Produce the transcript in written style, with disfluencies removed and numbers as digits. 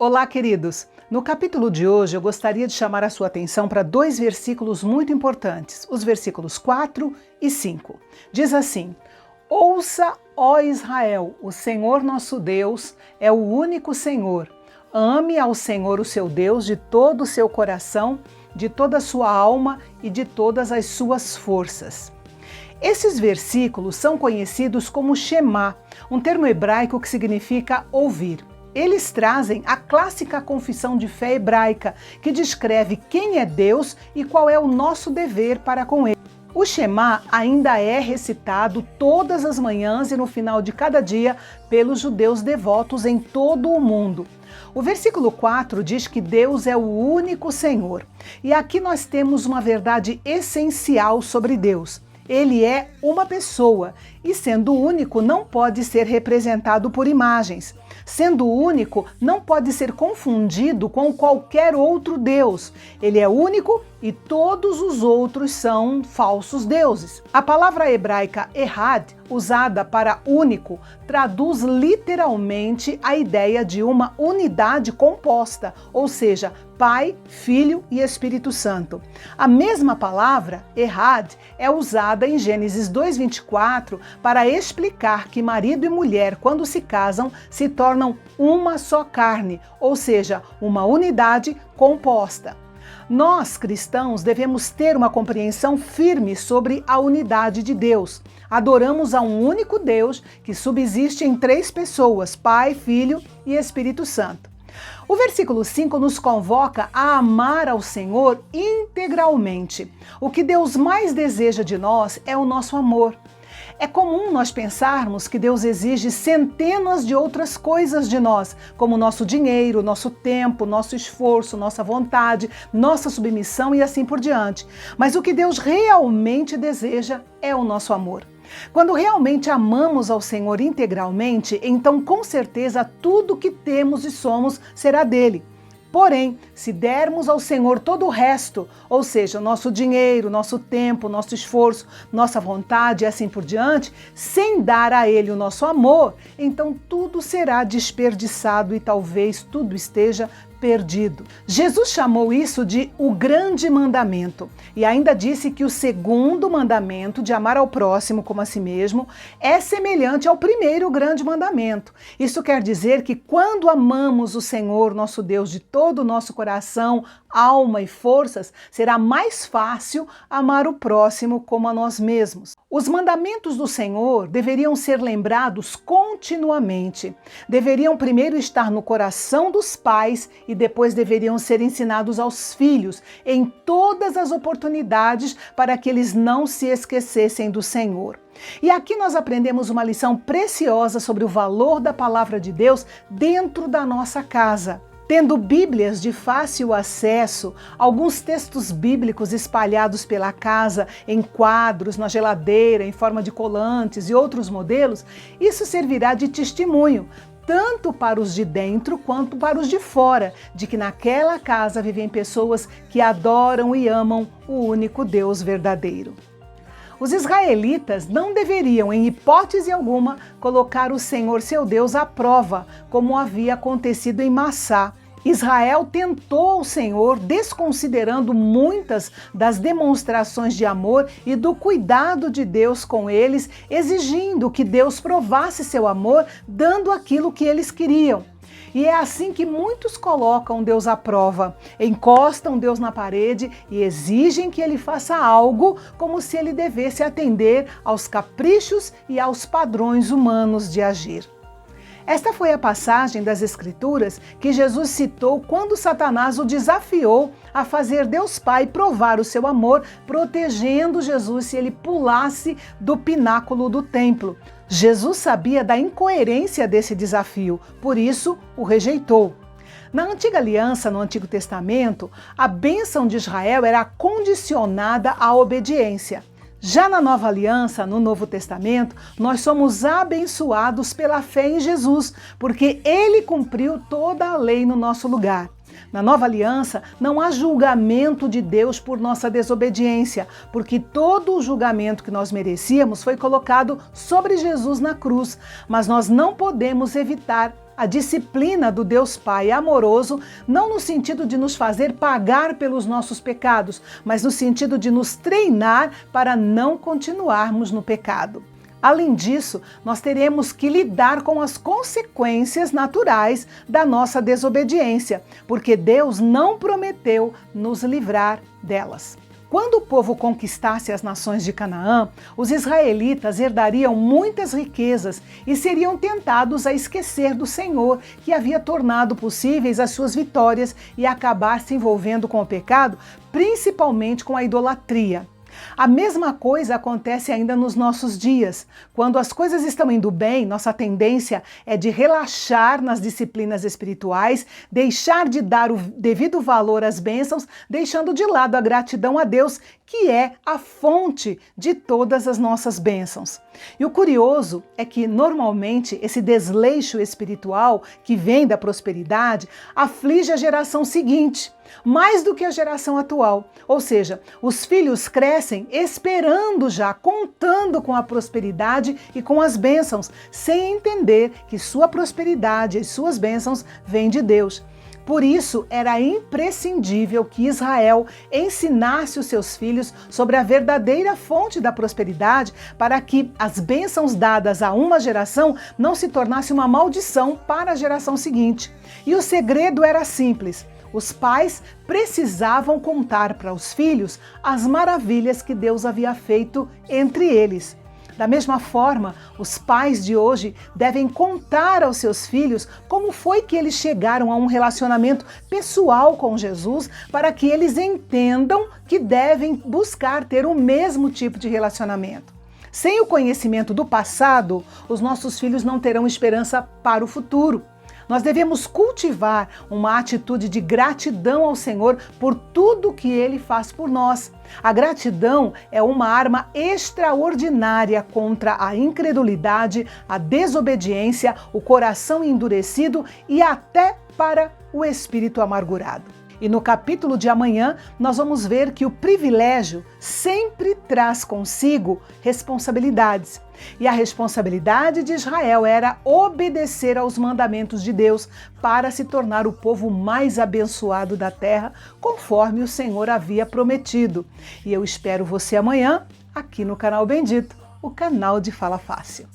Olá, queridos! No capítulo de hoje, eu gostaria de chamar a sua atenção para dois versículos muito importantes, os versículos 4 e 5. Diz assim: Ouça, ó Israel, o Senhor nosso Deus é o único Senhor. Ame ao Senhor, o seu Deus, de todo o seu coração, de toda a sua alma e de todas as suas forças. Esses versículos são conhecidos como Shema, um termo hebraico que significa ouvir. Eles trazem a clássica confissão de fé hebraica, que descreve quem é Deus e qual é o nosso dever para com Ele. O Shema ainda é recitado todas as manhãs e no final de cada dia pelos judeus devotos em todo o mundo. O versículo 4 diz que Deus é o único Senhor. E aqui nós temos uma verdade essencial sobre Deus. Ele é uma pessoa e, sendo único, não pode ser representado por imagens. Sendo único, não pode ser confundido com qualquer outro Deus. Ele é único e todos os outros são falsos deuses. A palavra hebraica Ehad, usada para único, traduz literalmente a ideia de uma unidade composta, ou seja, Pai, Filho e Espírito Santo. A mesma palavra, Ehad, é usada em Gênesis 2:24 para explicar que marido e mulher, quando se casam, se tornam uma só carne, ou seja, uma unidade composta. Nós, cristãos, devemos ter uma compreensão firme sobre a unidade de Deus. Adoramos a um único Deus que subsiste em três pessoas, Pai, Filho e Espírito Santo. O versículo 5 nos convoca a amar ao Senhor integralmente. O que Deus mais deseja de nós é o nosso amor. É comum nós pensarmos que Deus exige centenas de outras coisas de nós, como nosso dinheiro, nosso tempo, nosso esforço, nossa vontade, nossa submissão e assim por diante. Mas o que Deus realmente deseja é o nosso amor. Quando realmente amamos ao Senhor integralmente, então com certeza tudo que temos e somos será dele. Porém, se dermos ao Senhor todo o resto, ou seja, nosso dinheiro, nosso tempo, nosso esforço, nossa vontade e assim por diante, sem dar a Ele o nosso amor, então tudo será desperdiçado e talvez tudo esteja perdido. Jesus chamou isso de o grande mandamento e ainda disse que o segundo mandamento, de amar ao próximo como a si mesmo, é semelhante ao primeiro grande mandamento. Isso quer dizer que quando amamos o Senhor, nosso Deus, de todo o nosso coração, alma e forças, será mais fácil amar o próximo como a nós mesmos. Os mandamentos do Senhor deveriam ser lembrados continuamente. Deveriam primeiro estar no coração dos pais e depois deveriam ser ensinados aos filhos em todas as oportunidades para que eles não se esquecessem do Senhor. E aqui nós aprendemos uma lição preciosa sobre o valor da palavra de Deus dentro da nossa casa. Tendo Bíblias de fácil acesso, alguns textos bíblicos espalhados pela casa, em quadros, na geladeira, em forma de colantes e outros modelos, isso servirá de testemunho, tanto para os de dentro quanto para os de fora, de que naquela casa vivem pessoas que adoram e amam o único Deus verdadeiro. Os israelitas não deveriam, em hipótese alguma, colocar o Senhor seu Deus à prova, como havia acontecido em Massá. Israel tentou o Senhor, desconsiderando muitas das demonstrações de amor e do cuidado de Deus com eles, exigindo que Deus provasse seu amor, dando aquilo que eles queriam. E é assim que muitos colocam Deus à prova, encostam Deus na parede e exigem que ele faça algo como se ele devesse atender aos caprichos e aos padrões humanos de agir. Esta foi a passagem das Escrituras que Jesus citou quando Satanás o desafiou a fazer Deus Pai provar o seu amor, protegendo Jesus se ele pulasse do pináculo do templo. Jesus sabia da incoerência desse desafio, por isso o rejeitou. Na Antiga Aliança, no Antigo Testamento, a bênção de Israel era condicionada à obediência. Já na Nova Aliança, no Novo Testamento, nós somos abençoados pela fé em Jesus, porque Ele cumpriu toda a lei no nosso lugar. Na Nova Aliança, não há julgamento de Deus por nossa desobediência, porque todo o julgamento que nós merecíamos foi colocado sobre Jesus na cruz, mas nós não podemos evitar A disciplina do Deus Pai amoroso, não no sentido de nos fazer pagar pelos nossos pecados, mas no sentido de nos treinar para não continuarmos no pecado. Além disso, nós teremos que lidar com as consequências naturais da nossa desobediência, porque Deus não prometeu nos livrar delas. Quando o povo conquistasse as nações de Canaã, os israelitas herdariam muitas riquezas e seriam tentados a esquecer do Senhor, que havia tornado possíveis as suas vitórias e acabar se envolvendo com o pecado, principalmente com a idolatria. A mesma coisa acontece ainda nos nossos dias. Quando as coisas estão indo bem, nossa tendência é de relaxar nas disciplinas espirituais, deixar de dar o devido valor às bênçãos, deixando de lado a gratidão a Deus, que é a fonte de todas as nossas bênçãos. E o curioso é que, normalmente, esse desleixo espiritual que vem da prosperidade aflige a geração seguinte, mais do que a geração atual. Ou seja, os filhos crescem esperando já, contando com a prosperidade e com as bênçãos, sem entender que sua prosperidade e suas bênçãos vêm de Deus. Por isso, era imprescindível que Israel ensinasse os seus filhos sobre a verdadeira fonte da prosperidade, para que as bênçãos dadas a uma geração não se tornasse uma maldição para a geração seguinte. E o segredo era simples: os pais precisavam contar para os filhos as maravilhas que Deus havia feito entre eles. Da mesma forma, os pais de hoje devem contar aos seus filhos como foi que eles chegaram a um relacionamento pessoal com Jesus, para que eles entendam que devem buscar ter o mesmo tipo de relacionamento. Sem o conhecimento do passado, os nossos filhos não terão esperança para o futuro. Nós devemos cultivar uma atitude de gratidão ao Senhor por tudo que Ele faz por nós. A gratidão é uma arma extraordinária contra a incredulidade, a desobediência, o coração endurecido e até para o espírito amargurado. E no capítulo de amanhã, nós vamos ver que o privilégio sempre traz consigo responsabilidades. E a responsabilidade de Israel era obedecer aos mandamentos de Deus para se tornar o povo mais abençoado da terra, conforme o Senhor havia prometido. E eu espero você amanhã aqui no Canal Bendito, o canal de Fala Fácil.